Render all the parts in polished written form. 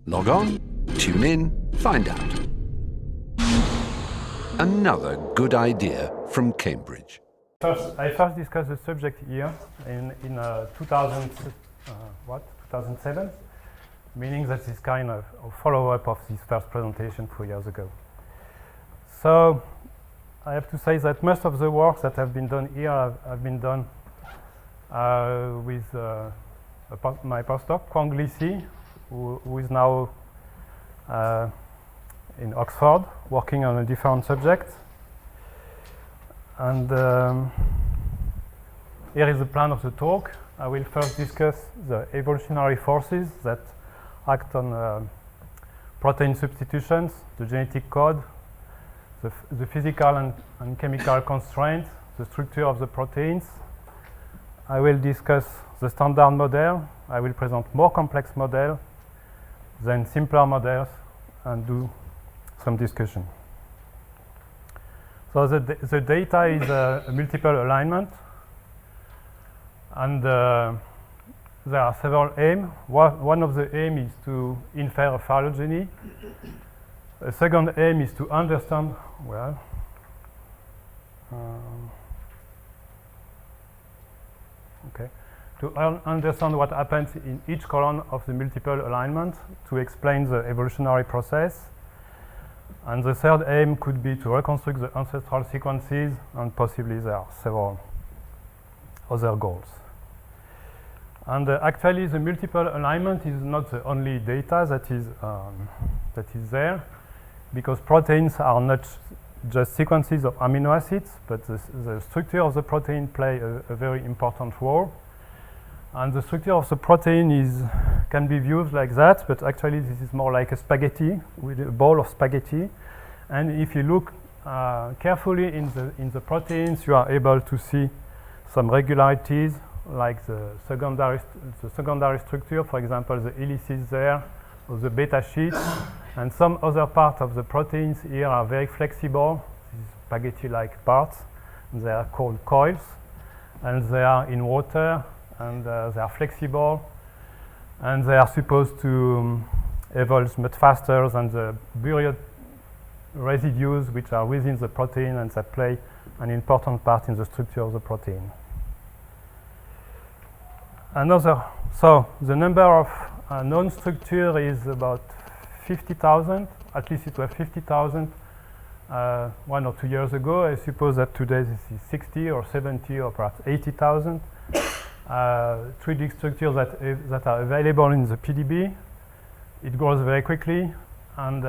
Log on, tune in, find out. Another good idea from Cambridge. I first discussed the subject here in 2007, meaning that it's kind of a follow-up of this first presentation 4 years ago. So I have to say that most of the work that have been done here have been done with my postdoc, Kwang Lisi, who is now in Oxford, working on a different subject. And here is the plan of the talk. I will first discuss the evolutionary forces that act on protein substitutions, the genetic code, the physical and chemical constraints, the structure of the proteins. I will discuss the standard model. I will present more complex model, then simpler models, and do some discussion. So the data is a multiple alignment, and there are several aims. One of the aims is to infer a phylogeny. A second aim is to understand, understand what happens in each column of the multiple alignment to explain the evolutionary process. And the third aim could be to reconstruct the ancestral sequences, and possibly there are several other goals. And actually, the multiple alignment is not the only data that is there, because proteins are not just sequences of amino acids, but the structure of the protein play a very important role. And the structure of the protein can be viewed like that, but actually this is more like a spaghetti, with a bowl of spaghetti. And if you look carefully in the proteins, you are able to see some regularities, like the secondary structure, for example, the helices there, or the beta sheets, and some other parts of the proteins here are very flexible, these spaghetti-like parts, and they are called coils, and they are in water, and they are flexible, and they are supposed to evolve much faster than the buried residues which are within the protein and that play an important part in the structure of the protein. So the number of known structure is about 50,000. At least it was 50,000 1 or 2 years ago. I suppose that today this is 60 or 70 or perhaps 80,000. 3D structures that are available in the PDB. It grows very quickly, and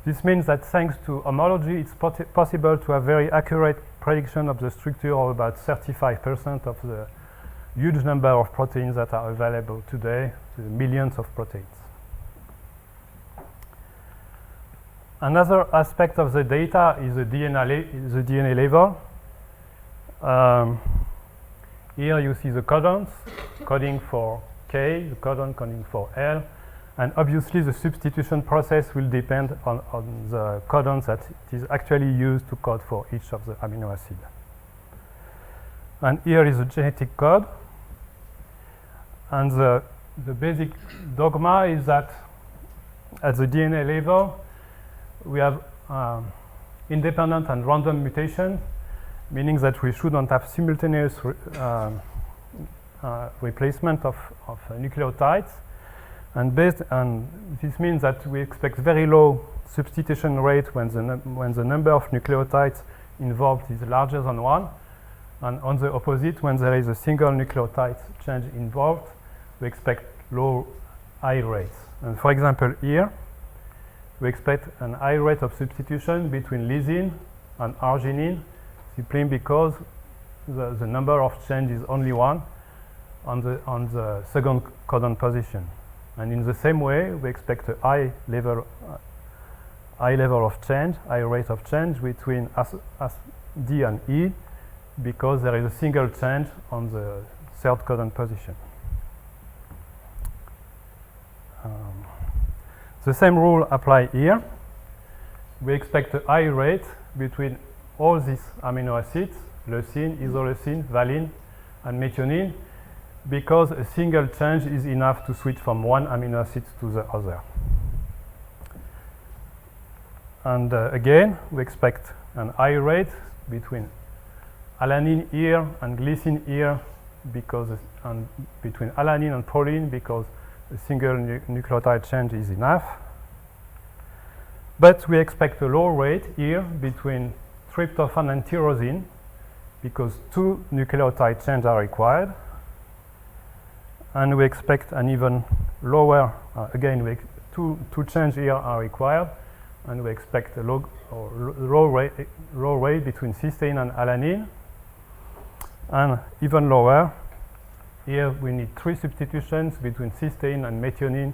this means that thanks to homology, it's possible to have very accurate prediction of the structure of about 35% of the huge number of proteins that are available today, the millions of proteins. Another aspect of the data is the DNA level. Here you see the codons, coding for K, the codon coding for L, and obviously the substitution process will depend on the codons that it is actually used to code for each of the amino acids. And here is the genetic code. And the basic dogma is that at the DNA level, we have independent and random mutation, meaning that we shouldn't have simultaneous replacement of nucleotides. And this means that we expect very low substitution rate when the number of nucleotides involved is larger than 1. And on the opposite, when there is a single nucleotide change involved, we expect high rates. And for example, here, we expect an high rate of substitution between lysine and arginine, simply because the number of change is only 1 on the second codon position. And in the same way, we expect a high level of change, high rate of change between D and E, because there is a single change on the third codon position. The same rule apply here. We expect a high rate between all these amino acids, leucine, isoleucine, valine, and methionine, because a single change is enough to switch from one amino acid to the other. And again, we expect an high rate between alanine here and glycine here, because and between alanine and proline, because a single nucleotide change is enough. But we expect a low rate here between tryptophan and tyrosine, because 2 nucleotide changes are required. And we expect an even lower, again, two changes here are required, and we expect a low rate between cysteine and alanine. And even lower, here we need 3 substitutions between cysteine and methionine,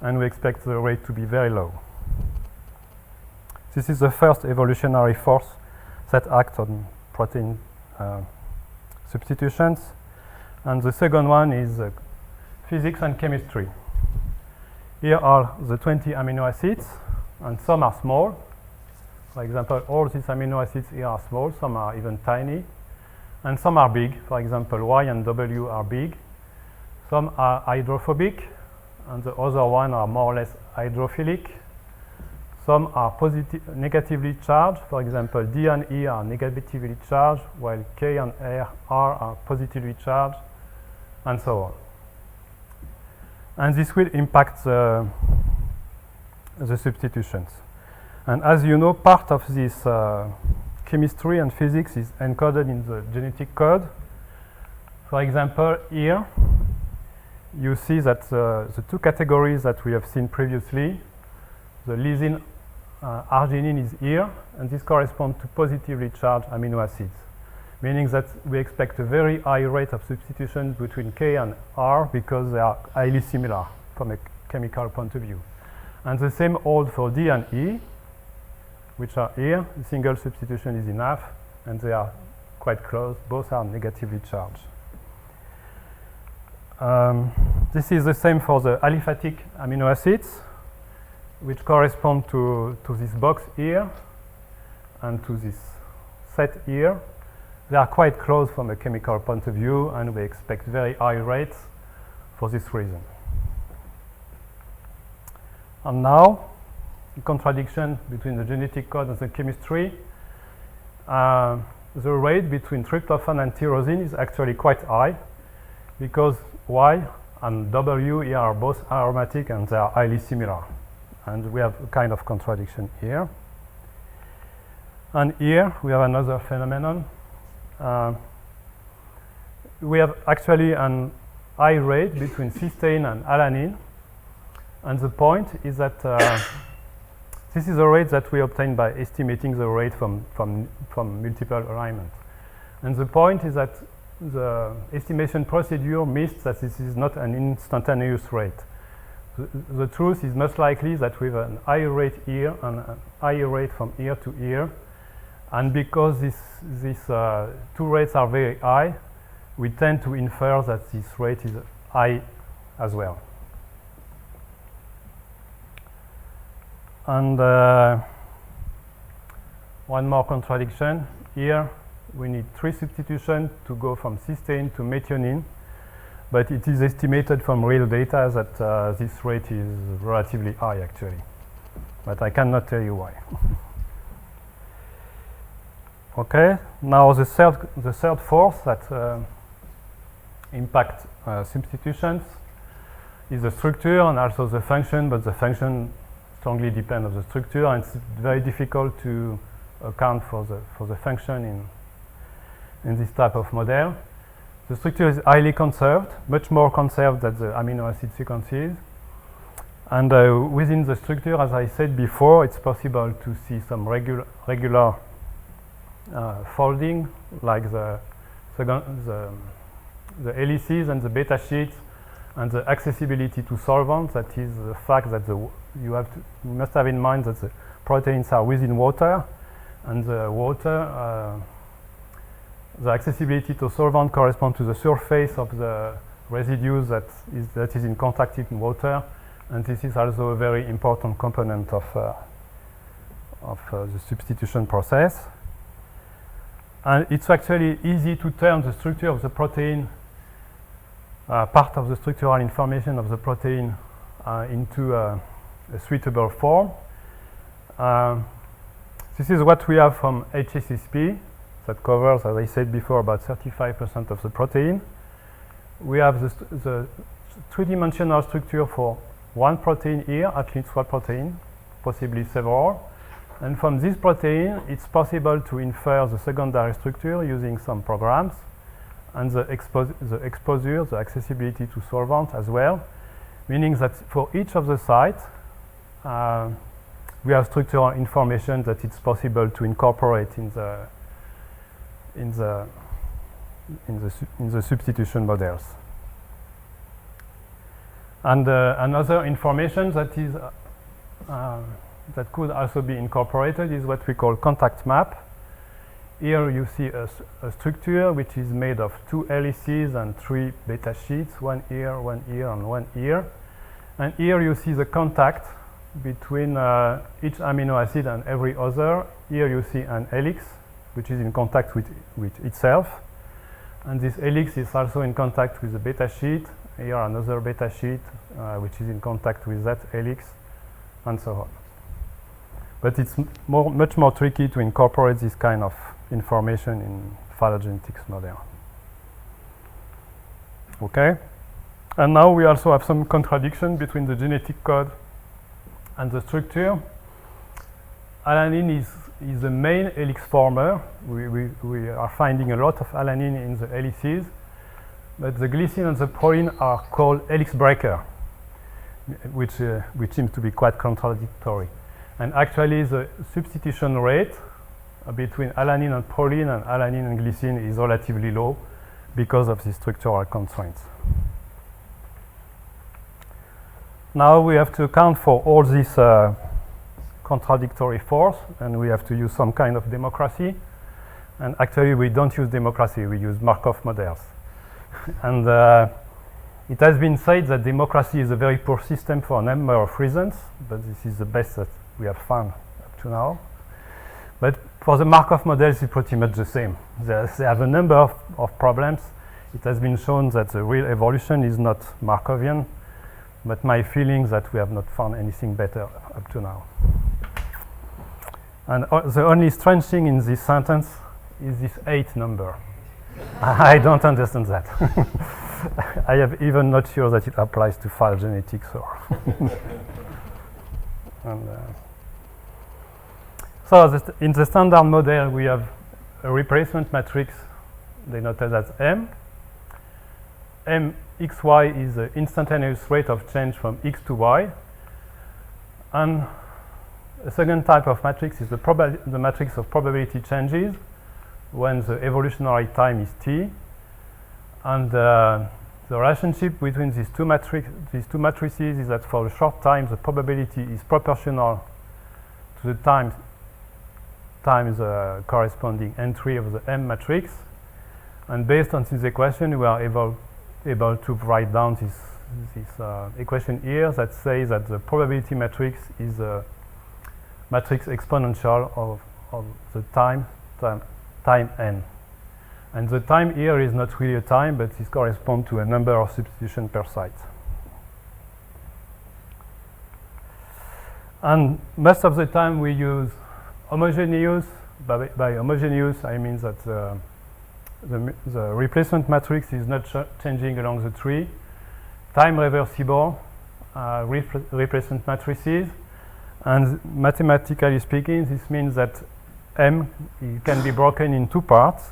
and we expect the rate to be very low. This is the first evolutionary force that acts on protein substitutions. And the second one is physics and chemistry. Here are the 20 amino acids, and some are small. For example, all these amino acids here are small, some are even tiny, and some are big. For example, Y and W are big. Some are hydrophobic, and the other one are more or less hydrophilic. Some are negatively charged. For example, D and E are negatively charged, while K and R are positively charged, and so on. And this will impact the substitutions. And as you know, part of this chemistry and physics is encoded in the genetic code. For example, here you see that the 2 categories that we have seen previously, the lysine arginine is here, and this corresponds to positively charged amino acids, meaning that we expect a very high rate of substitution between K and R because they are highly similar from a chemical point of view. And the same holds for D and E, which are here. A single substitution is enough, and they are quite close. Both are negatively charged. This is the same for the aliphatic amino acids, which correspond to this box here and to this set here. They are quite close from a chemical point of view, and we expect very high rates for this reason. And now, the contradiction between the genetic code and the chemistry. The rate between tryptophan and tyrosine is actually quite high, because Y and W here are both aromatic and they are highly similar. And we have a kind of contradiction here. And here we have another phenomenon. We have actually an high rate between cysteine and alanine. And the point is that this is a rate that we obtain by estimating the rate from multiple alignment. And the point is that the estimation procedure missed that this is not an instantaneous rate. The truth is most likely that we have an higher rate here and a higher rate from here to here. And because these 2 rates are very high, we tend to infer that this rate is high as well. And one more contradiction. Here we need 3 substitutions to go from cysteine to methionine, but it is estimated from real data that this rate is relatively high actually. But I cannot tell you why. Okay, now the third force that impacts substitutions is the structure and also the function, but the function strongly depends on the structure, and it's very difficult to account for the function in this type of model. The structure is highly conserved, much more conserved than the amino acid sequences. And within the structure, as I said before, it's possible to see some regular folding, like the helices and the beta sheets, and the accessibility to solvents. That is the fact that you must have in mind that the proteins are within water, and the water, the accessibility to solvent corresponds to the surface of the residues that is in contact in water, and this is also a very important component of the substitution process. And it's actually easy to turn the structure of the protein part of the structural information of the protein into a suitable form. This is what we have from HSSP that covers, as I said before, about 35% of the protein. We have the three-dimensional structure for one protein here, at least one protein, possibly several. And from this protein, it's possible to infer the secondary structure using some programs, and the exposure, the accessibility to solvent as well, meaning that for each of the sites, we have structural information that it's possible to incorporate in the substitution models. And another information that is that could also be incorporated is what we call contact map. Here you see a structure which is made of 2 helices and 3 beta sheets, one here, and one here. And here you see the contact between each amino acid and every other. Here you see an helix which is in contact with itself. And this helix is also in contact with the beta sheet. Here another beta sheet which is in contact with that helix, and so on. But it's much more tricky to incorporate this kind of information in phylogenetics model. Okay? And now we also have some contradiction between the genetic code and the structure. Alanine is the main helix former. We are finding a lot of alanine in the helices, but the glycine and the proline are called helix breaker, which seems to be quite contradictory. And actually, the substitution rate between alanine and proline and alanine and glycine is relatively low because of the structural constraints. Now we have to account for all these contradictory force, and we have to use some kind of democracy. And actually, we don't use democracy, we use Markov models. And it has been said that democracy is a very poor system for a number of reasons, but this is the best that we have found up to now. But for the Markov models, it's pretty much the same. They have a number of problems. It has been shown that the real evolution is not Markovian, but my feeling is that we have not found anything better up to now. And the only strange thing in this sentence is this 8 number. I don't understand that. I am even not sure that it applies to phylogenetics or. And, so in the standard model, we have a replacement matrix denoted as M. Mxy is the instantaneous rate of change from x to y. And a second type of matrix is the matrix of probability changes when the evolutionary time is t. And the relationship between these two matrices is that for a short time, the probability is proportional to the times the corresponding entry of the M matrix. And based on this equation, we are able to write down this equation here that says that the probability matrix is a matrix exponential of the time n. And the time here is not really a time, but it corresponds to a number of substitutions per site. And most of the time we use homogeneous. By homogeneous, I mean that the replacement matrix is not changing along the tree. Time reversible replacement matrices. And mathematically speaking, this means that M can be broken in 2 parts.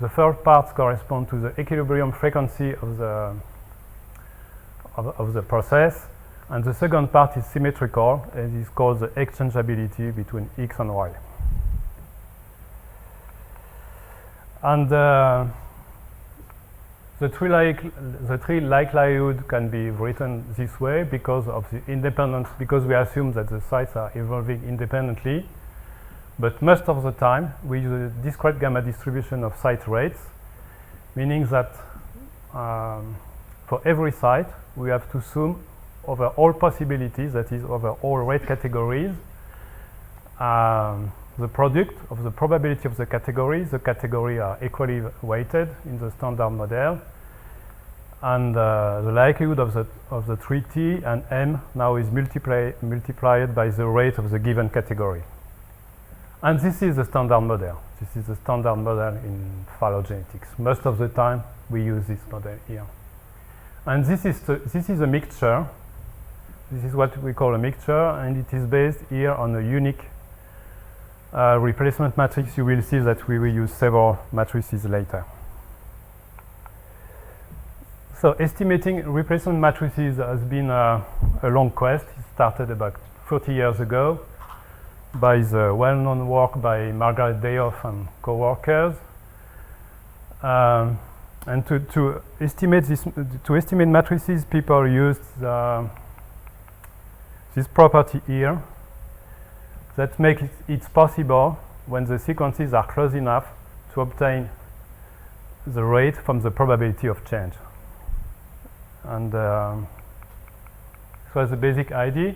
The first part corresponds to the equilibrium frequency of the process, and the second part is symmetrical, and is called the exchangeability between x and y. And the tree likelihood can be written this way because of the independence, because we assume that the sites are evolving independently. But most of the time, we use a discrete gamma distribution of site rates, meaning that for every site, we have to sum over all possibilities, that is, over all rate categories, the product of the probability of the categories. The categories are equally weighted in the standard model. And the likelihood of the 3T and M now is multiplied by the rate of the given category. And this is the standard model. This is the standard model in phylogenetics. Most of the time, we use this model here. And this is a mixture. This is what we call a mixture, and it is based here on a unique replacement matrix. You will see that we will use several matrices later. So estimating replacement matrices has been a long quest. It started about 40 years ago by the well-known work by Margaret Dayoff and co-workers. And to estimate matrices, people used this property here that makes it possible when the sequences are close enough to obtain the rate from the probability of change. And so that's the basic idea.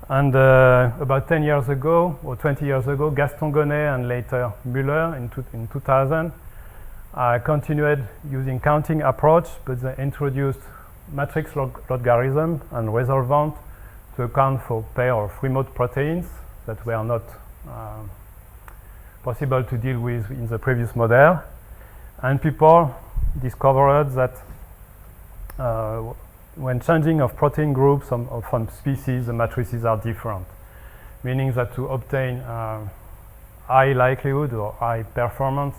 And about 10 years ago, or 20 years ago, Gaston Gonnet and later Müller in 2000 continued using counting approach, but they introduced matrix logarithm and resolvent to account for pair of remote proteins that were not possible to deal with in the previous model. And people discovered that when changing of protein groups from species, the matrices are different, meaning that to obtain high likelihood or high performance,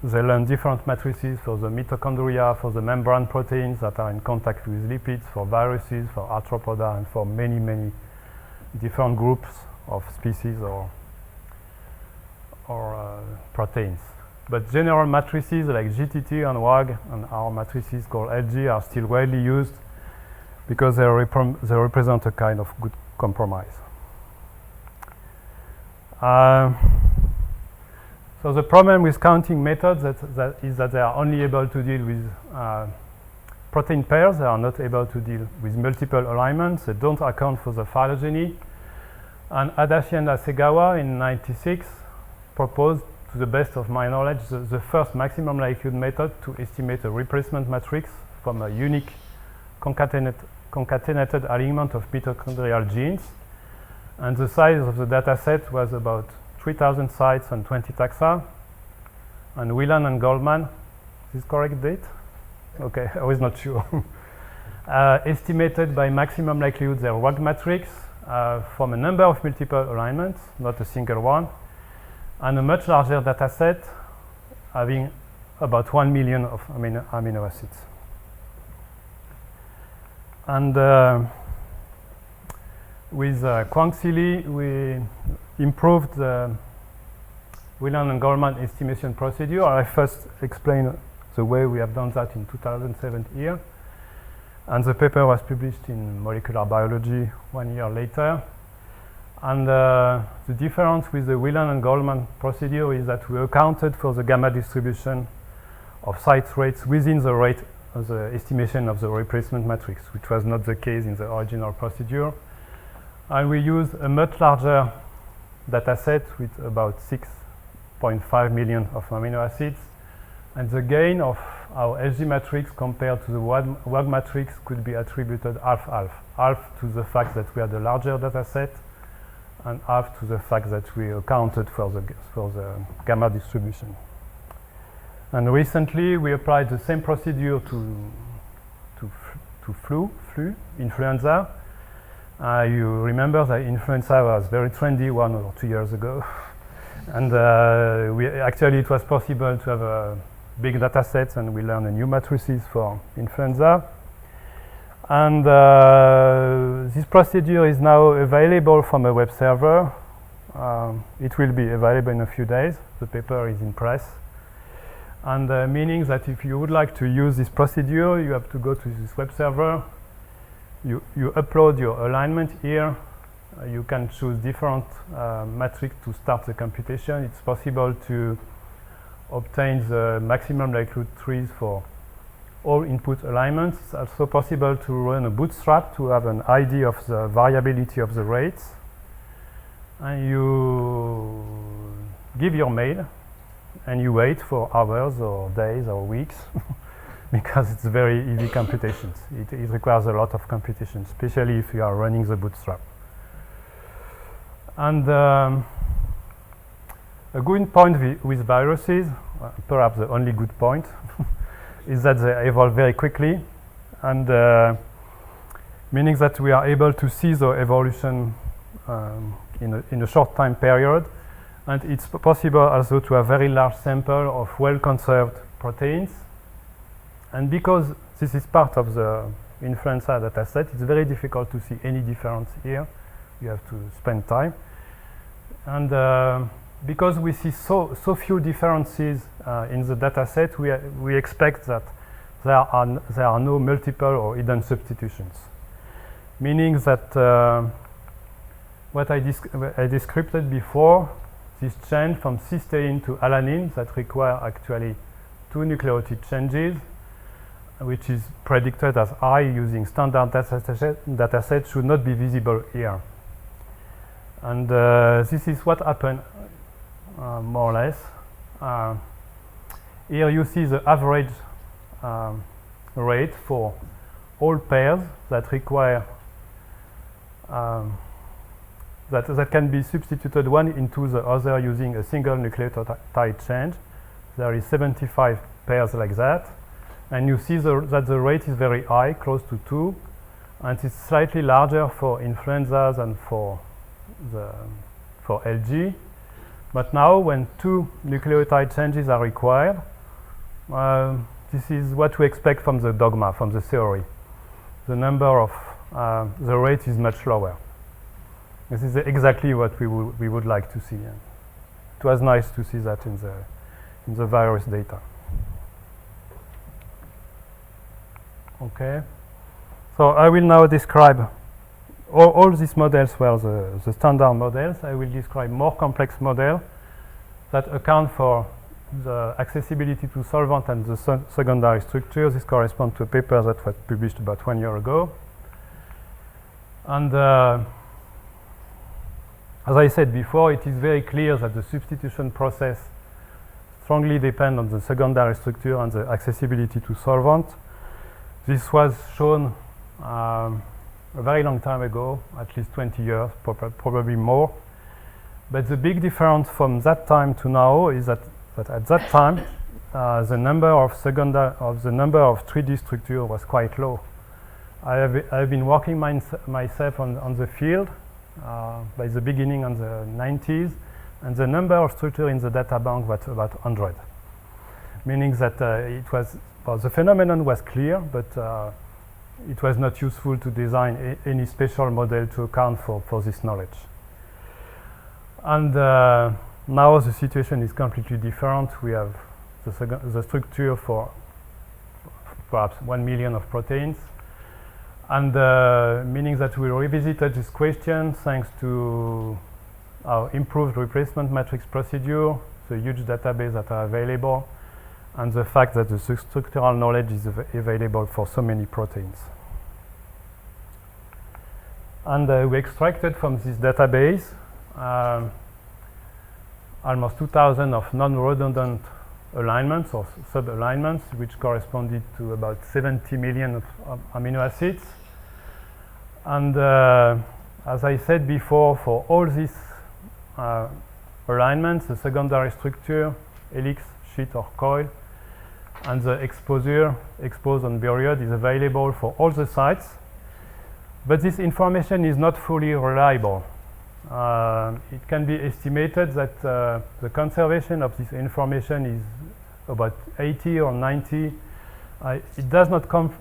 they learn different matrices for the mitochondria, for the membrane proteins that are in contact with lipids, for viruses, for arthropoda, and for many, many different groups of species or proteins. But general matrices like GTT and WAG and our matrices called LG are still widely used because they represent a kind of good compromise. So the problem with counting methods is that they are only able to deal with protein pairs. They are not able to deal with multiple alignments. They don't account for the phylogeny. And Adachi and Hasegawa in '96 proposed, to the best of my knowledge, the first maximum likelihood method to estimate a replacement matrix from a unique concatenated alignment of mitochondrial genes. And the size of the data set was about 3,000 sites and 20 taxa. And Whelan and Goldman, is this correct date? Okay, I was not sure. Estimated by maximum likelihood their WAG matrix from a number of multiple alignments, not a single one, and a much larger data set having about 1 million of amino acids. And with Kwang-Sili, we improved the Whelan and Goldman estimation procedure. I first explained the way we have done that in 2007 here. And the paper was published in Molecular Biology 1 year later. And the difference with the Whelan and Goldman procedure is that we accounted for the gamma distribution of site rates within the rate of the estimation of the replacement matrix, which was not the case in the original procedure. And we used a much larger data set with about 6.5 million of amino acids. And the gain of our SG matrix compared to the WAG matrix could be attributed half-half. Half to the fact that we had a larger data set, and half to the fact that we accounted for the gamma distribution. And recently, we applied the same procedure to flu, influenza. You remember that influenza was very trendy 1 or 2 years ago. And actually, it was possible to have a big data sets, and we learned a new matrices for influenza. And this procedure is now available from a web server. It will be available in a few days. The paper is in press. And meaning that if you would like to use this procedure, you have to go to this web server. You upload your alignment here. You can choose different matrix to start the computation. It's possible to obtain the maximum likelihood trees for all input alignments. It's also possible to run a bootstrap to have an idea of the variability of the rates. And you give your mail, and you wait for hours or days or weeks because it's very easy computations. It requires a lot of computation, especially if you are running the bootstrap. And a good point with viruses, perhaps the only good point, is that they evolve very quickly, and meaning that we are able to see the evolution in a short time period. And it's possible also to have very large sample of well-conserved proteins. And because this is part of the influenza data set, it's very difficult to see any difference here. You have to spend time. And because we see so few differences in the data set, we expect that there are no multiple or hidden substitutions. Meaning that what I described before, this change from cysteine to alanine that require actually 2 nucleotide changes, which is predicted as high using standard data set, should not be visible here. And this is what happened more or less. Here you see the average rate for all pairs that require that can be substituted one into the other using a single nucleotide change. There is 75 pairs like that, and you see that the rate is very high, close to 2, and it's slightly larger for influenza than for LG. But now, when 2 nucleotide changes are required, this is what we expect from the dogma, from the theory. The number of the rate is much lower. This is exactly what we would like to see. It was nice to see that in the virus data. Okay, so I will now describe all these models were the standard models. I will describe more complex models that account for the accessibility to solvent and the secondary structure. This corresponds to a paper that was published about 1 year ago. And as I said before, it is very clear that the substitution process strongly depends on the secondary structure and the accessibility to solvent. This was shown a very long time ago, at least 20 years, probably more. But the big difference from that time to now is that at that time, the number of 3D structure was quite low. I've been working myself on the field by the beginning on the 90s, and the number of structure in the data bank was about 100. Meaning that the phenomenon was clear, but it was not useful to design any special model to account for this knowledge. And now the situation is completely different. We have the structure for perhaps 1 million of proteins, and meaning that we revisited this question thanks to our improved replacement matrix procedure, the huge database that are available, and the fact that the structural knowledge is available for so many proteins. And we extracted from this database almost 2,000 of non-redundant alignments or sub-alignments, which corresponded to about 70 million of amino acids. And as I said before, for all these alignments, the secondary structure, helix, sheet or coil, and the exposure, exposed on period, is available for all the sites. But this information is not fully reliable. It can be estimated that the conservation of this information is about 80 or 90. It does not come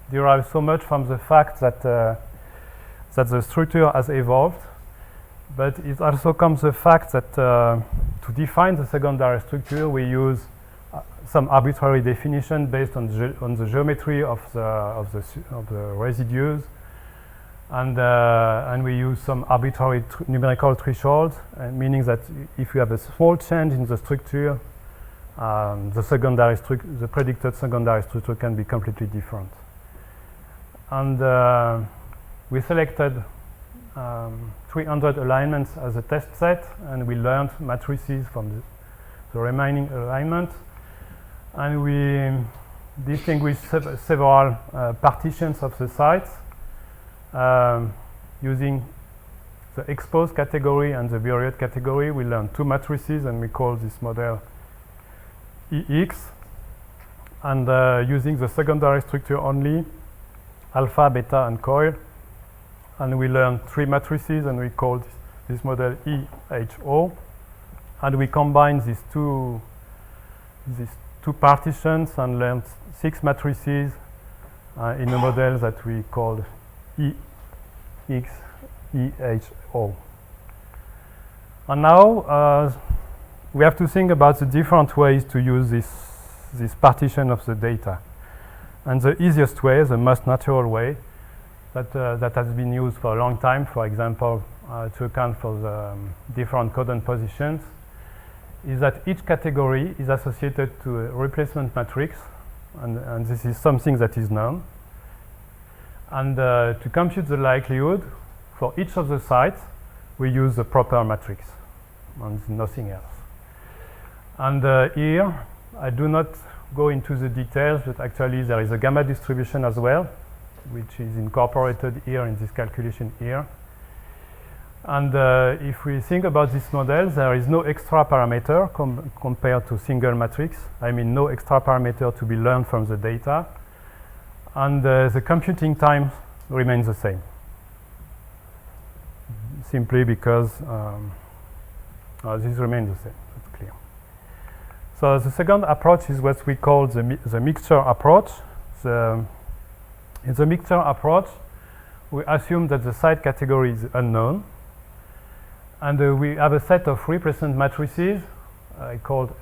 derive so much from the fact that the structure has evolved, but it also comes the fact that to define the secondary structure, we use some arbitrary definition based on the geometry of the residues, and we use some arbitrary numerical thresholds, meaning that if you have a small change in the structure, the predicted secondary structure can be completely different. And we selected 300 alignments as a test set, and we learned matrices from the remaining alignment. And we distinguish several partitions of the sites using the exposed category and the buried category. We learn two matrices, and we call this model EX. And using the secondary structure only, alpha, beta, and coil. And we learn three matrices, and we call this model EHO. And we combine these two partitions and learn 6 matrices in a model that we called EHO. And now we have to think about the different ways to use this partition of the data. And the easiest way, the most natural way, that has been used for a long time, for example, to account for the different codon positions, is that each category is associated to a replacement matrix, and this is something that is known. And to compute the likelihood for each of the sites, we use the proper matrix and nothing else. And here, I do not go into the details, but actually there is a gamma distribution as well, which is incorporated here in this calculation here. And if we think about this model, there is no extra parameter compared to single matrix. I mean, no extra parameter to be learned from the data. And the computing time remains the same, simply because this remains the same. That's clear. So the second approach is what we call the mixture approach. In the mixture approach, we assume that the site category is unknown. And we have a set of represent matrices called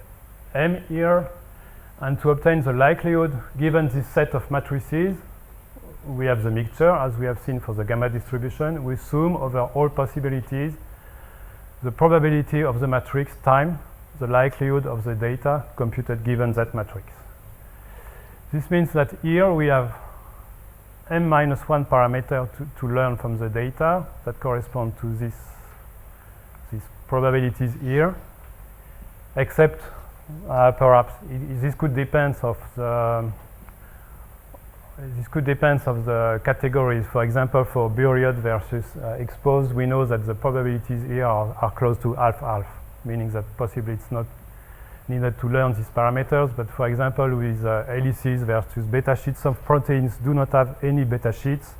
M here. And to obtain the likelihood, given this set of matrices, we have the mixture, as we have seen for the gamma distribution. We sum over all possibilities the probability of the matrix times the likelihood of the data computed given that matrix. This means that here we have M minus 1 parameter to learn from the data that correspond to these probabilities here, except perhaps this could depend of the categories. For example, for buried versus exposed, we know that the probabilities here are close to half-half, meaning that possibly it's not needed to learn these parameters. But for example, with helices versus beta sheets, some proteins do not have any beta sheets.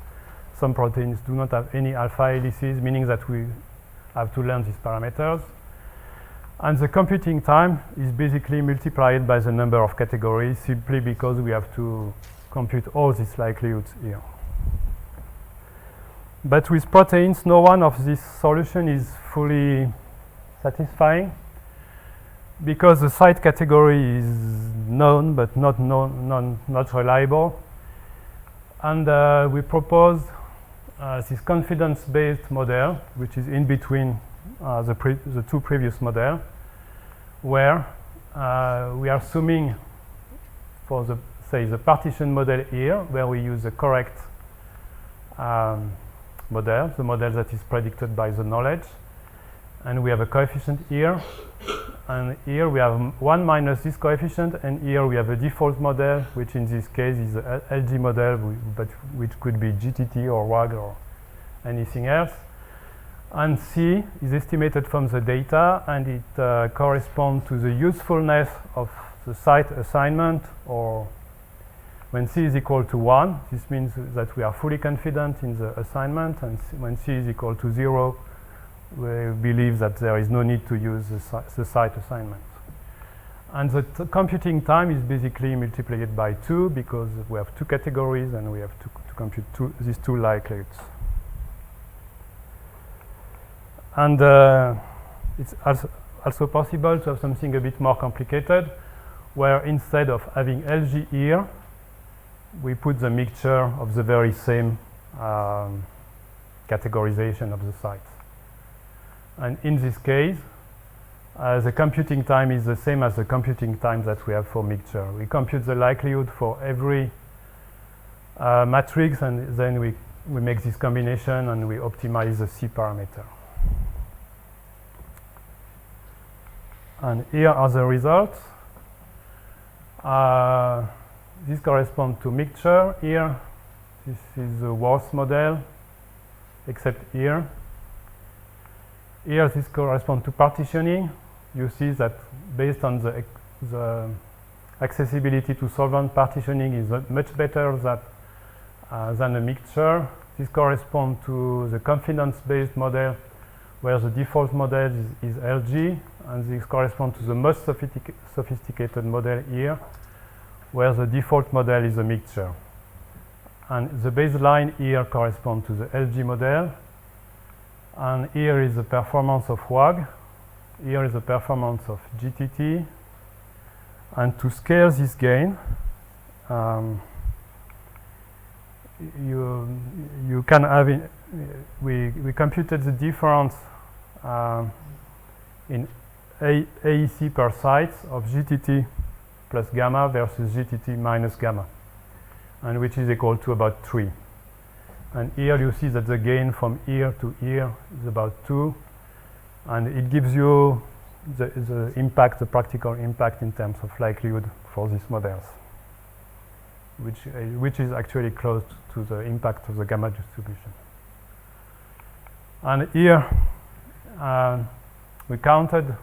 Some proteins do not have any alpha helices, meaning that we have to learn these parameters. And the computing time is basically multiplied by the number of categories, simply because we have to compute all these likelihoods here. But with proteins, no one of these solutions is fully satisfying, because the site category is known but not reliable. And we propose this confidence-based model, which is in between the two previous models, where we are assuming for the partition model here, where we use the correct model, the model that is predicted by the knowledge. And we have a coefficient here. And here we have 1 minus this coefficient, and here we have a default model, which in this case is a LG model, but which could be GTT or WAG or anything else. And C is estimated from the data, and it corresponds to the usefulness of the site assignment, or when C is equal to 1, this means that we are fully confident in the assignment, and when C is equal to 0, we believe that there is no need to use the site assignment. And the computing time is basically multiplied by 2, because we have two categories and we have to compute these two likelihoods. And it's also possible to have something a bit more complicated, where instead of having LG here, we put the mixture of the very same categorization of the sites. And in this case, the computing time is the same as the computing time that we have for mixture. We compute the likelihood for every matrix, and then we make this combination and we optimize the C parameter. And here are the results. This corresponds to mixture here. This is the worst model, except here. Here, this corresponds to partitioning. You see that based on the accessibility to solvent, partitioning is much better than a mixture. This corresponds to the confidence-based model, where the default model is LG, and this corresponds to the most sophisticated model here, where the default model is a mixture. And the baseline here corresponds to the LG model, and here is the performance of WAG, here is the performance of GTT, and to scale this gain, you can have we computed the difference in AEC per site of GTT plus gamma versus GTT minus gamma, and which is equal to about 3. And here you see that the gain from here to here is about 2, and it gives you the impact, the practical impact in terms of likelihood for these models, which is actually close to the impact of the gamma distribution. And here we counted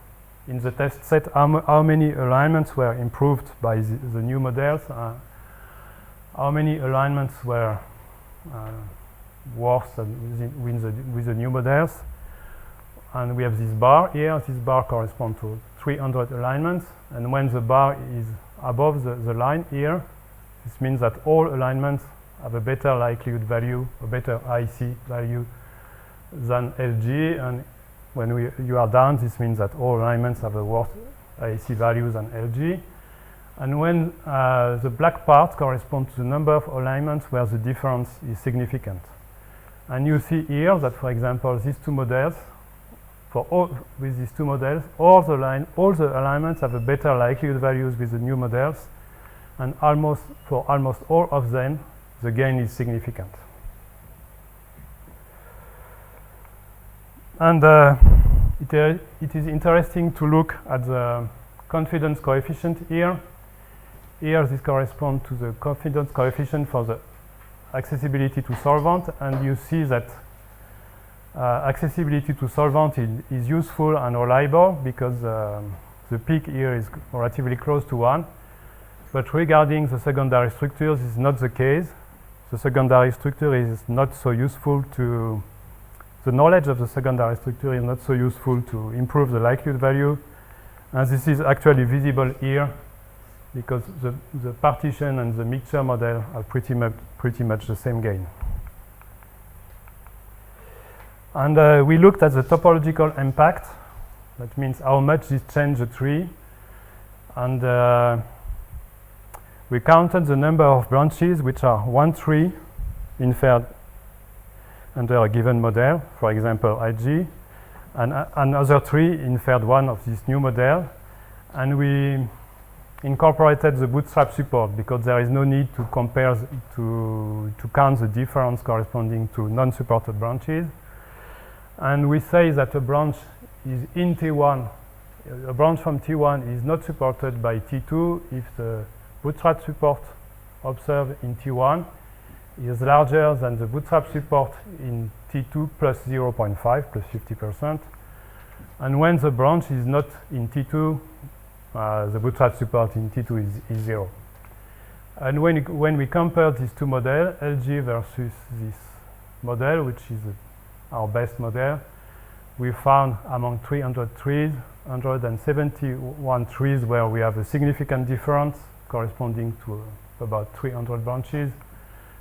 in the test set how many alignments were improved by the new models, how many alignments were worse than with the new models. And we have this bar here. This bar corresponds to 300 alignments, and when the bar is above the line here, this means that all alignments have a better likelihood value, a better IC value than LG, and when you are down, this means that all alignments have a worse IC value than LG. And when the black part corresponds to the number of alignments where the difference is significant. And you see here that, for example, these two models, with these two models, all the alignments have a better likelihood values with the new models, and for almost all of them, the gain is significant. And it is interesting to look at the confidence coefficient here. Here, this corresponds to the confidence coefficient for the accessibility to solvent, and you see that accessibility to solvent is useful and reliable because the peak here is relatively close to 1. But regarding the secondary structures, this is not the case. The secondary structure is not so useful to, the knowledge of the secondary structure is not so useful to improve the likelihood value. And this is actually visible here because the partition and the mixture model are pretty much the same gain. And we looked at the topological impact. That means how much this changed the tree. And we counted the number of branches which are one tree inferred under a given model, for example, IG, and another tree inferred one of this new model. And we incorporated the bootstrap support because there is no need to compare to count the difference corresponding to non-supported branches. And we say that a branch is in T1, a branch from T1 is not supported by T2 if the bootstrap support observed in T1 is larger than the bootstrap support in T2 plus 0.5, plus 50%. And when the branch is not in T2, the bootstrap support in T2 is 0. And when we compare these two models, LG versus this model, which is our best model, we found among 300 trees, 171 trees where we have a significant difference corresponding to about 300 branches.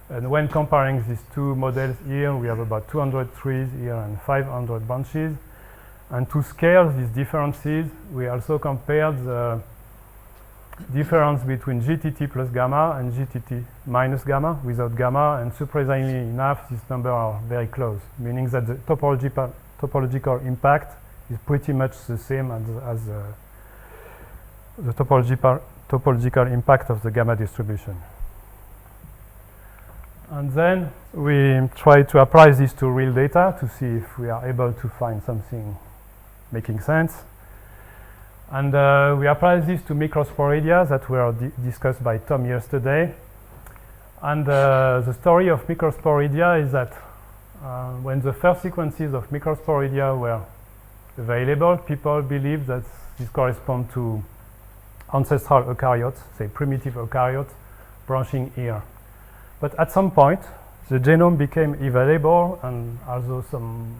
And when comparing these two models here, we have about 200 trees here and 500 branches. And to scale these differences, we also compared the difference between GTT plus gamma and GTT minus gamma without gamma, and surprisingly enough, these numbers are very close, meaning that the topological impact is pretty much the same as the topological impact of the gamma distribution. And then we try to apply this to real data to see if we are able to find something making sense. And we apply this to microsporidia that were discussed by Tom yesterday. And the story of microsporidia is that when the first sequences of microsporidia were available, people believed that this corresponds to ancestral eukaryotes, say primitive eukaryotes, branching here. But at some point, the genome became available, and although some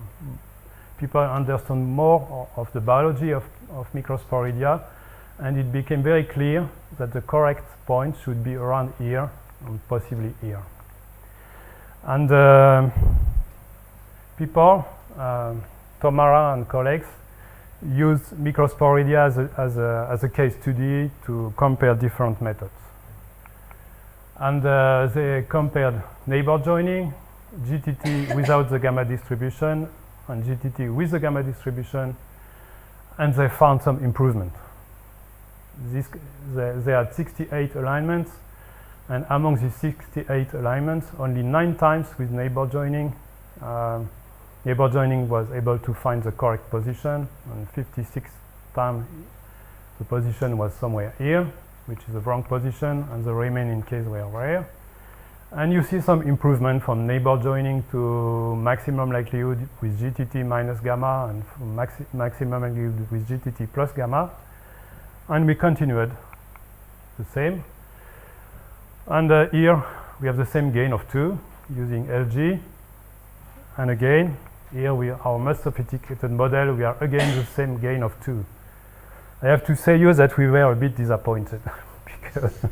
people understand more of the biology of microsporidia, and it became very clear that the correct point should be around here, and possibly here. And people, Tomara and colleagues, use microsporidia as a case study to compare different methods. And they compared neighbor joining, GTT without the gamma distribution, and GTT with the gamma distribution, and they found some improvement. They had 68 alignments, and among these 68 alignments, only 9 times with neighbor joining was able to find the correct position, and 56 times the position was somewhere here, which is the wrong position, and the remaining case were rare. And you see some improvement from neighbor joining to maximum likelihood with GTT minus gamma, and from maximum likelihood with GTT plus gamma. And we continued the same. And here we have the same gain of 2 using LG. And again, here our most sophisticated model, we are again the same gain of 2. I have to say you that we were a bit disappointed because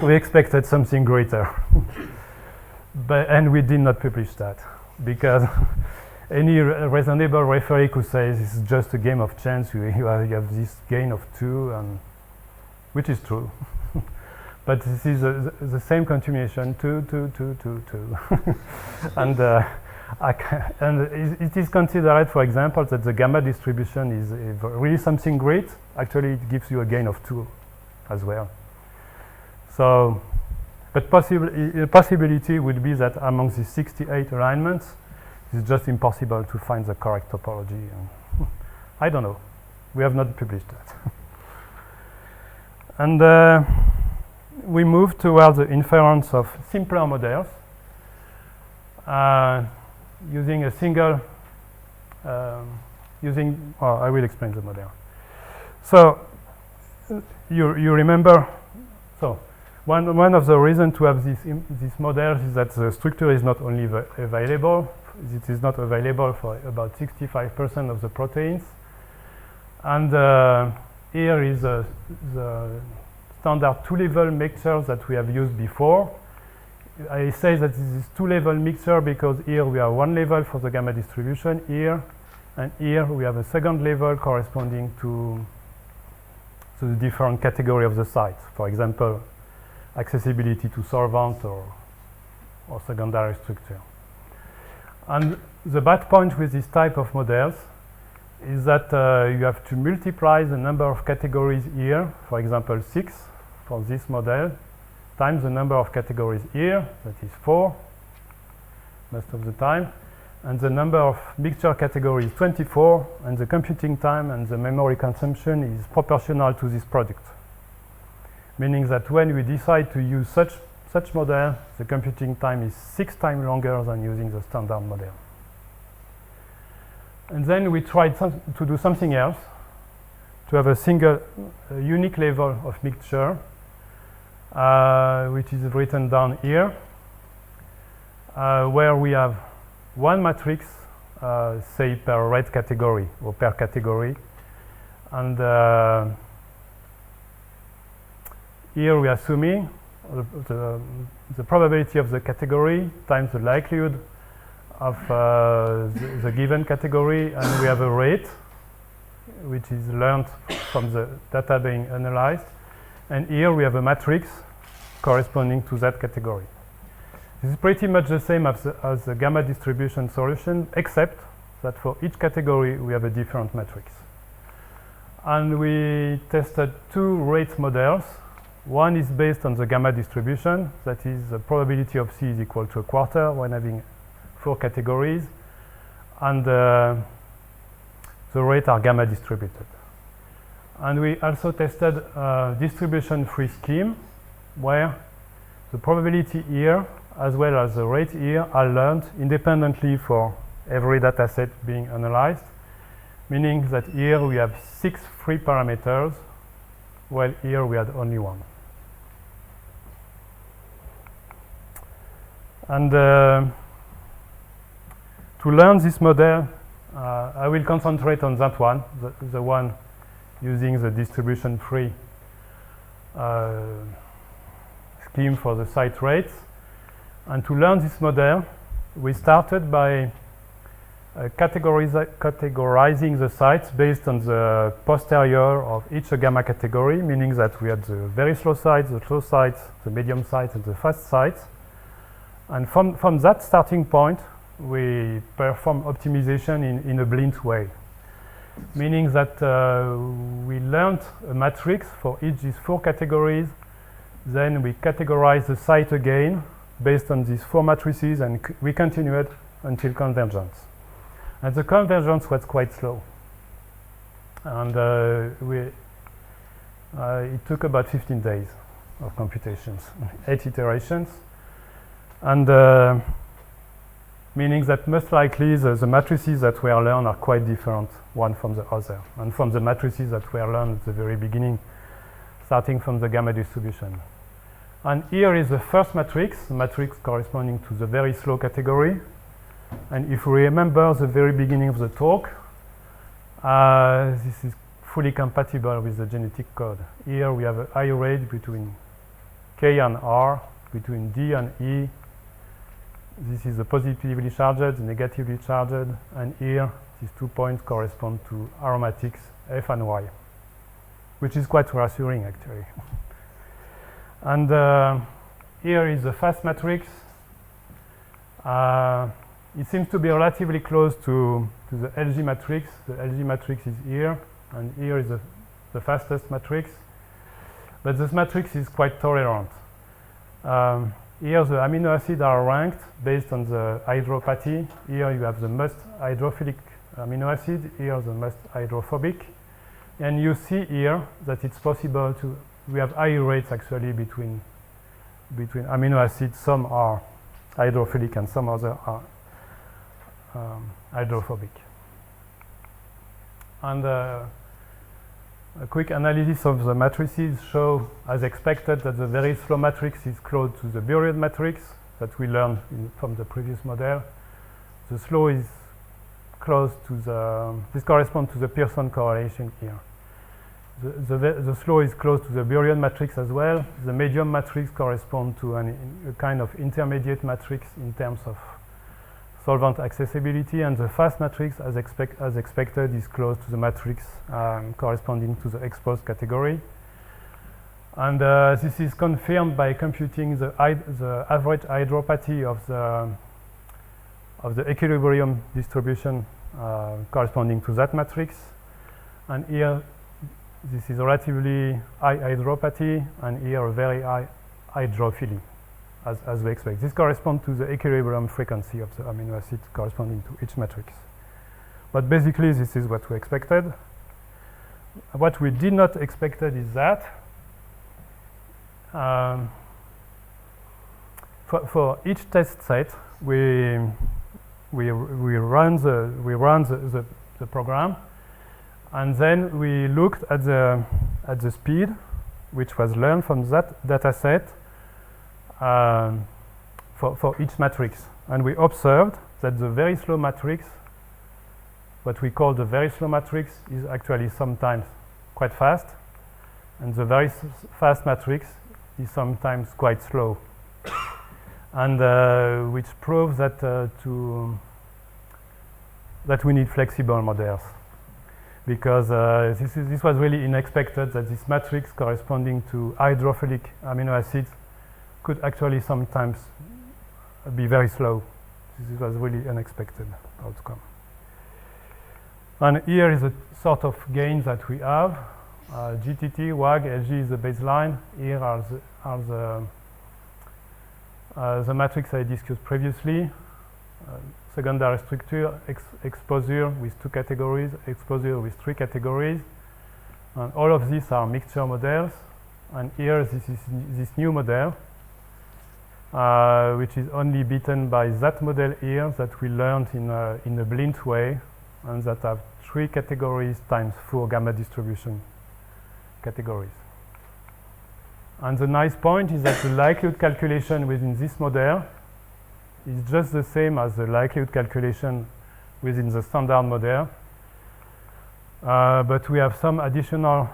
we expected something greater. And we did not publish that because any reasonable referee could say this is just a game of chance. You have this gain of 2, which is true. But this is the same continuation, 2, 2, 2, 2, 2. And it is considered, for example, that the gamma distribution is really something great. Actually, it gives you a gain of 2 as well. So, but possibility would be that among the 68 alignments, it's just impossible to find the correct topology. I don't know. We have not published that. And we move towards the inference of simpler models. Using a single, I will explain the model. So you remember, so one of the reasons to have these models is that the structure is not only available, it is not available for about 65% of the proteins. And here is the standard 2-level mixture that we have used before. I say that this is 2-level mixture because here we have 1 level for the gamma distribution here, and here we have a second level corresponding to the different category of the sites. For example, accessibility to solvent or secondary structure. And the bad point with this type of models is that you have to multiply the number of categories here, for example 6 for this model, times the number of categories here, that is 4 most of the time, and the number of mixture categories 24, and the computing time and the memory consumption is proportional to this product. Meaning that when we decide to use such model, the computing time is 6 times longer than using the standard model. And then we tried to do something else, to have a single unique level of mixture, which is written down here, where we have 1 matrix, say per red category or per category. And here we are assuming the probability of the category times the likelihood of the given category, and we have a rate which is learned from the data being analyzed. And here we have a matrix corresponding to that category. This is pretty much the same as the gamma distribution solution, except that for each category we have a different matrix. And we tested 2 rate models. One is based on the gamma distribution, that is the probability of C is equal to 1/4 when having 4 categories, and the rates are gamma distributed. And we also tested a distribution-free scheme where the probability here as well as the rate here are learned independently for every data set being analyzed, meaning that here we have 6 free parameters, while here we had only 1. And to learn this model, I will concentrate on that one, the one using the distribution-free scheme for the site rates. And to learn this model, we started by categorizing the sites based on the posterior of each gamma category, meaning that we had the very slow sites, the slow sites, the medium sites, and the fast sites. And from that starting point, we perform optimization in a blind way, meaning that we learned a matrix for each these 4 categories. Then we categorize the site again based on these 4 matrices, and we continued until convergence. And the convergence was quite slow. And it took about 15 days of computations, 8 iterations. And meaning that most likely the matrices that were learned are quite different one from the other, and from the matrices that were learned at the very beginning, starting from the gamma distribution. And here is the first matrix corresponding to the very slow category. And if we remember the very beginning of the talk, this is fully compatible with the genetic code. Here we have a high rate between K and R, between D and E. This is the positively charged, the negatively charged, and here these 2 points correspond to aromatics F and Y, which is quite reassuring actually. And here is the fast matrix. It seems to be relatively close to the LG matrix. The LG matrix is here, and here is the fastest matrix. But this matrix is quite tolerant. Here the amino acids are ranked based on the hydropathy. Here you have the most hydrophilic amino acid, here the most hydrophobic. And you see here that it's possible to, we have high rates actually between amino acids. Some are hydrophilic and some other are hydrophobic. And a quick analysis of the matrices show, as expected, that the very slow matrix is close to the Buried matrix that we learned from the previous model. The slow is close to the, this corresponds to the Pearson correlation here. The slow is close to the Buried matrix as well. The medium matrix corresponds to a kind of intermediate matrix in terms of solvent accessibility, and the fast matrix, as expected, is close to the matrix corresponding to the exposed category. And this is confirmed by computing the average hydropathy of the equilibrium distribution corresponding to that matrix. And here, this is relatively high hydropathy, and here a very high hydrophily, as we expect. This corresponds to the equilibrium frequency of the amino acid corresponding to each matrix. But basically, this is what we expected. What we did not expect is that for each test set, we run the program, and then we looked at the speed which was learned from that data set for each matrix. And we observed that the very slow matrix, what we call the very slow matrix, is actually sometimes quite fast, and the very fast matrix is sometimes quite slow. And which proves that that we need flexible models, because this was really unexpected that this matrix corresponding to hydrophilic amino acids could actually sometimes be very slow. This was really unexpected outcome. And here is a sort of gain that we have. GTT, WAG, LG is the baseline. Here are the matrix I discussed previously. Secondary structure, exposure with 2 categories, exposure with 3 categories. And all of these are mixture models. And here, this is this new model, which is only beaten by that model here that we learned in a blind way, and that have 3 categories times 4 gamma distribution categories. And the nice point is that the likelihood calculation within this model is just the same as the likelihood calculation within the standard model. But we have some additional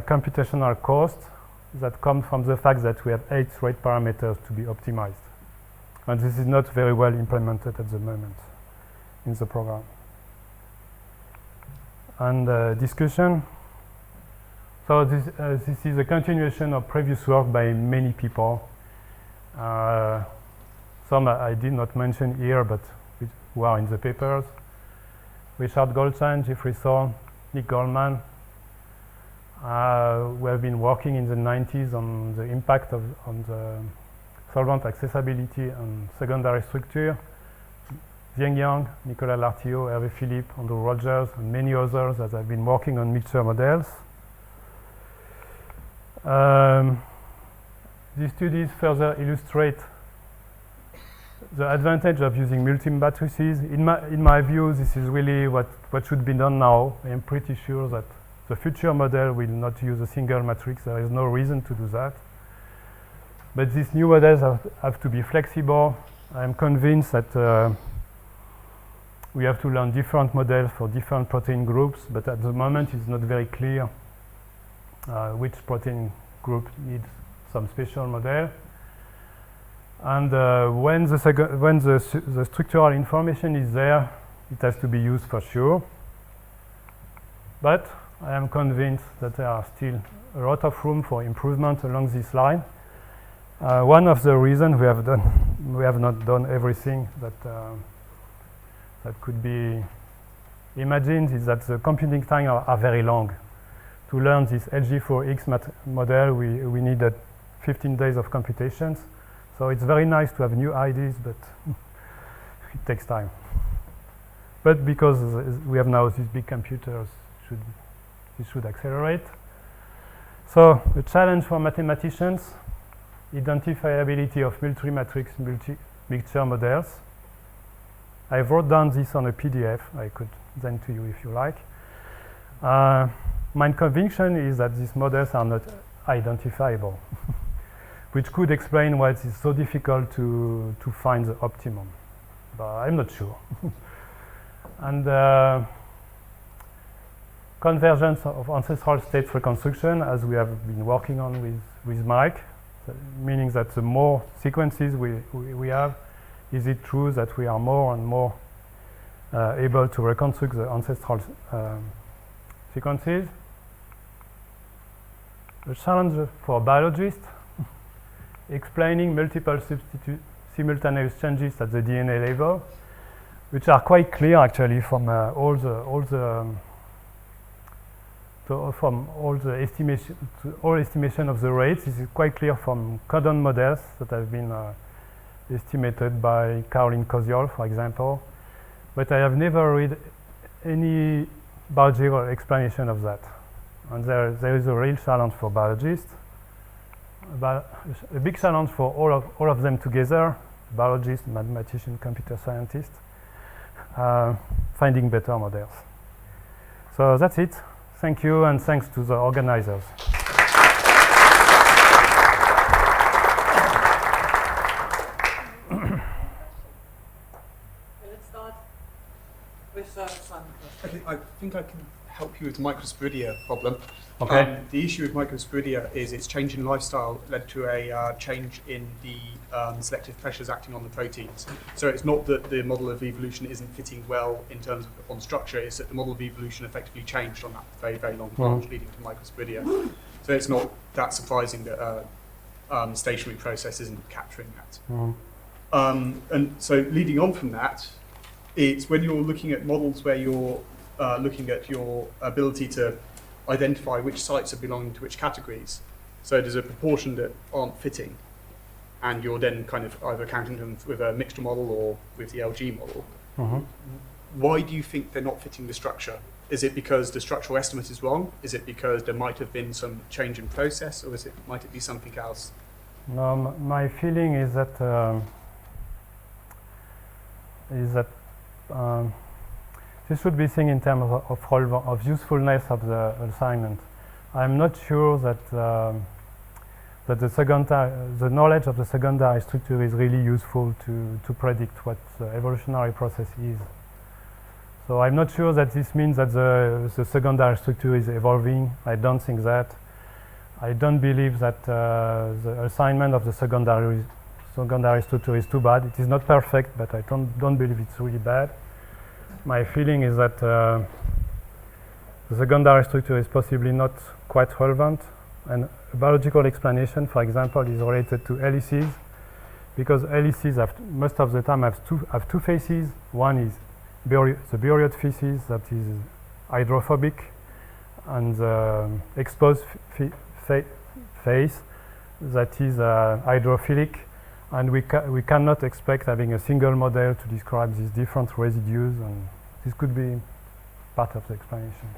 computational costs that come from the fact that we have 8 rate parameters to be optimized. And this is not very well implemented at the moment in the program. And discussion. So this is a continuation of previous work by many people. Some I did not mention here, but who are in the papers. Richard Goldstein, Jeffrey Thorne, Nick Goldman. We have been working in the 90s on the impact on the solvent accessibility and secondary structure. Jiang Yang, Nicolas Lartillot, Hervé Philippe, Andrew Rogers, and many others that have been working on mixture models. These studies further illustrate the advantage of using multi-matrices. In my view, this is really what should be done now. I am pretty sure that the future model will not use a single matrix. There is no reason to do that. But these new models have to be flexible. I am convinced that we have to learn different models for different protein groups, but at the moment it's not very clear which protein group needs some special model. And when the structural information is there, it has to be used for sure. But I am convinced that there are still a lot of room for improvement along this line. One of the reasons we have not done everything that could be imagined is that the computing time are very long. To learn this LG4X model, we needed 15 days of computations. So it's very nice to have new ideas, but it takes time. But because we have now these big computers, it should accelerate. So the challenge for mathematicians, identifiability of multi-matrix mixture models. I wrote down this on a PDF. I could send to you if you like. My conviction is that these models are not identifiable, which could explain why it is so difficult to find the optimum. But I'm not sure. And convergence of ancestral state reconstruction, as we have been working on with Mike, meaning that the more sequences we have, is it true that we are more and more able to reconstruct the ancestral sequences? The challenge for biologists, explaining multiple simultaneous changes at the DNA level, which are quite clear actually from all estimation of the rates. This is quite clear from codon models that have been estimated by Caroline Koziol, for example. But I have never read any biological explanation of that. And there is a real challenge for biologists, a big challenge for all of them together, biologists, mathematicians, computer scientists, finding better models. So that's it. Thank you, and thanks to the organizers. Let's start with Simon. Okay, I think I can help you with the microsporidia problem. Okay. The issue with microsporidia is its change in lifestyle led to a change in the selective pressures acting on the proteins. So it's not that the model of evolution isn't fitting well in terms of on structure, it's that the model of evolution effectively changed on that very, very long branch leading to microsporidia. So it's not that surprising that stationary process isn't capturing that. And so leading on from that, it's when you're looking at models where you're looking at your ability to identify which sites are belonging to which categories. So there's a proportion that aren't fitting, and you're then kind of either counting them with a mixture model or with the LG model. Why do you think they're not fitting the structure? Is it because the structural estimate is wrong? Is it because there might have been some change in process, or might it be something else? No, my feeling is that this should be seen in terms of usefulness of the assignment. I'm not sure that that the knowledge of the secondary structure is really useful to predict what the evolutionary process is. So I'm not sure that this means that the secondary structure is evolving. I don't think that. I don't believe that the assignment of the secondary structure is too bad. It is not perfect, but I don't believe it's really bad. My feeling is that the secondary structure is possibly not quite relevant, and a biological explanation, for example, is related to helices, because helices most of the time have two faces. One is the buried faces, that is hydrophobic, and the exposed face, that is hydrophilic. And we cannot expect having a single model to describe these different residues, and this could be part of the explanation.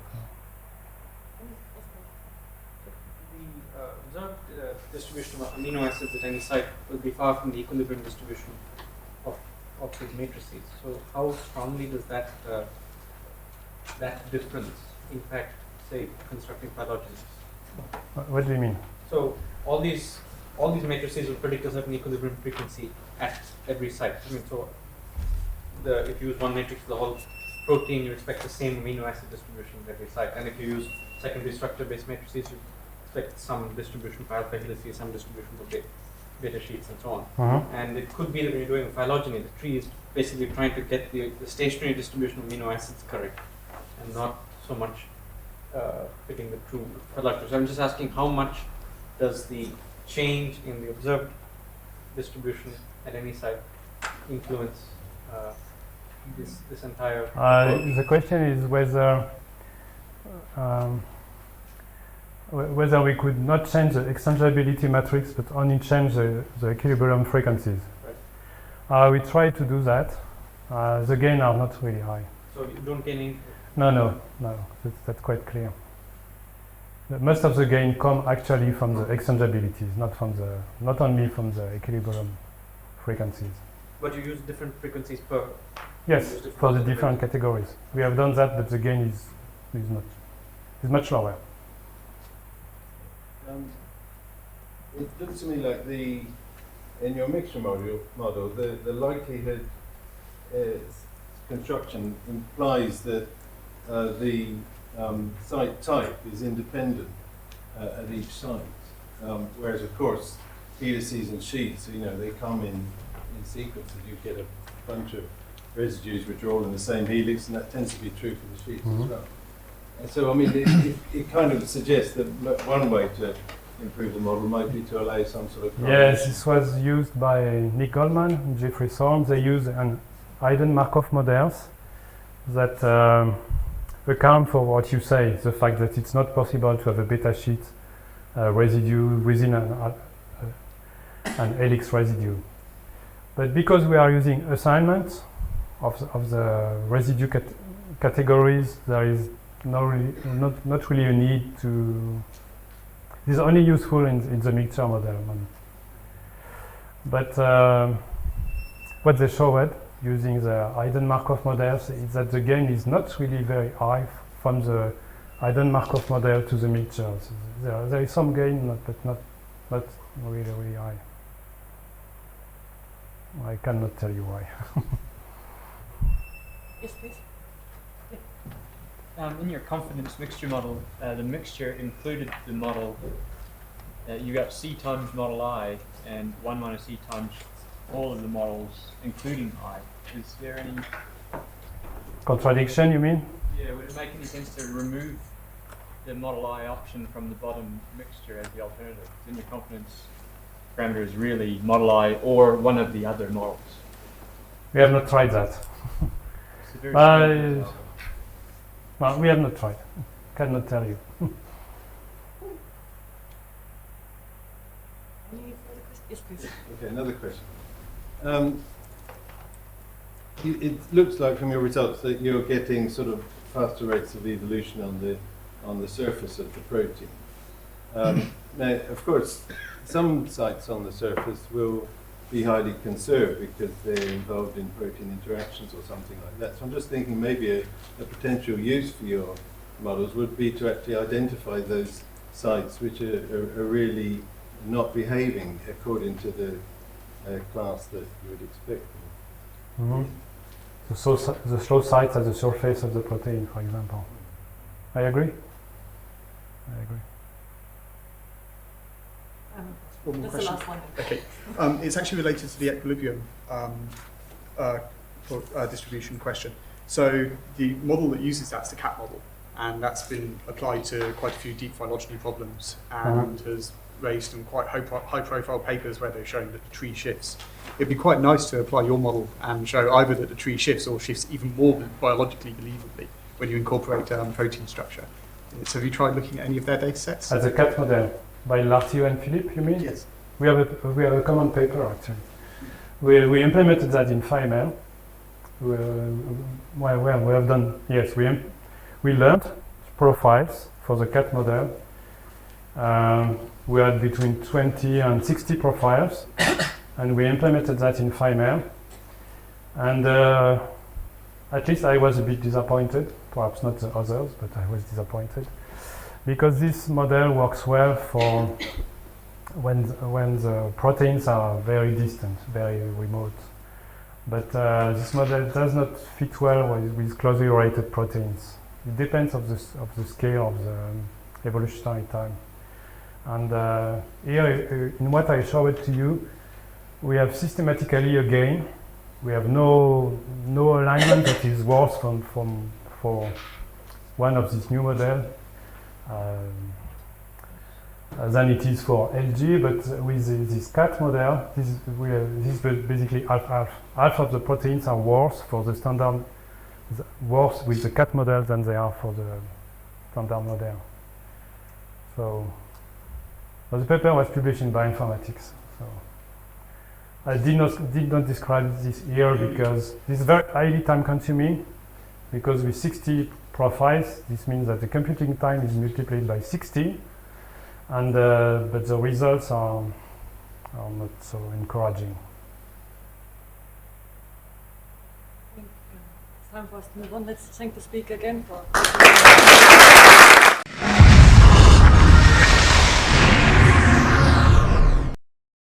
The observed distribution of amino acids at any site will be far from the equilibrium distribution of these matrices. So how strongly does that difference impact, say, constructing phylogenies? What do you mean? So all these matrices will predict a certain equilibrium frequency at every site. I mean, so if you use one matrix for the whole protein, you expect the same amino acid distribution at every site. And if you use secondary structure-based matrices, you expect some distribution for alpha helices, some distribution for beta sheets, and so on. And it could be that when you're doing a phylogeny, the tree is basically trying to get the stationary distribution of amino acids correct, and not so much fitting the true phylogeny. So I'm just asking, how much does the change in the observed distribution at any site influence this entire approach? The question is whether we could not change the exchangeability matrix but only change the equilibrium frequencies. Right. We try to do that. The gain are not really high. So you don't gain any? No, that's quite clear. Most of the gain come actually from the exchangeabilities, not only from the equilibrium frequencies. But you use different frequencies per? Yes, for the different categories. We have done that, but the gain is much lower. It looks to me like in your mixture model, the likelihood construction implies that the site type is independent at each site, whereas of course helices and sheets, they come in sequence, and you get a bunch of residues which are all in the same helix, and that tends to be true for the sheets as well. And so, I mean, it kind of suggests that one way to improve the model might be to allow some sort of... Yes, this was used by Nick Goldman and Jeffrey Thorne. They use an hidden Markov models that account for what you say, the fact that it's not possible to have a beta sheet residue within an helix residue. But because we are using assignments of the residue categories, there is not really a need to... This is only useful in the mixture model. But what they showed using the hidden Markov models is that the gain is not really very high from the hidden Markov model to the mixtures. There is some gain, but not really high. I cannot tell you why. Yes, please. In your confidence mixture model, the mixture included the model. You got C times model I and 1 minus E times all of the models, including I. Is there any contradiction, you mean? Yeah, would it make any sense to remove the model I option from the bottom mixture as the alternative? In your confidence parameter is really model I or one of the other models. We have not tried that. Well, we have not tried. Cannot tell you. Any further questions? Yes, please. Okay, another question. It looks like from your results that you're getting sort of faster rates of evolution on the surface of the protein. Now, of course, some sites on the surface will be highly conserved because they're involved in protein interactions or something like that. So I'm just thinking maybe a potential use for your models would be to actually identify those sites which are really not behaving according to the class that you would expect. Mm-hmm. The slow sites at the surface of the protein, for example. I agree. One more That's the question. last one. Okay. It's actually related to the equilibrium distribution question. So the model that uses that's the cat model, and that's been applied to quite a few deep phylogeny problems and has raised some quite high-profile papers where they're showing that the tree shifts. It'd be quite nice to apply your model and show either that the tree shifts or shifts even more biologically believably when you incorporate protein structure. So have you tried looking at any of their data sets? As a cat model by Lartieu and Philippe, you mean? Yes. We have a common paper actually. We implemented that in Phymail. We have done, yes, we learned profiles for the cat model. We had between 20 and 60 profiles, and we implemented that in Phymail. And at least I was a bit disappointed, perhaps not the others, but I was disappointed, because this model works well for when the proteins are very distant, very remote. But this model does not fit well with closely related proteins. It depends of the scale of the evolutionary time. And here, in what I showed to you, we have systematically again, we have no alignment that is worse for one of these new models than it is for LG, but with this cat model, this is basically half of the proteins are worse for the standard, worse with the cat model than they are for the standard model. So the paper was published in Bioinformatics. So I did not describe this here because this is very highly time consuming, because with 60 profiles, this means that the computing time is multiplied by 60, and but the results are not so encouraging. I think it's time for us to move on. Let's thank the speaker again for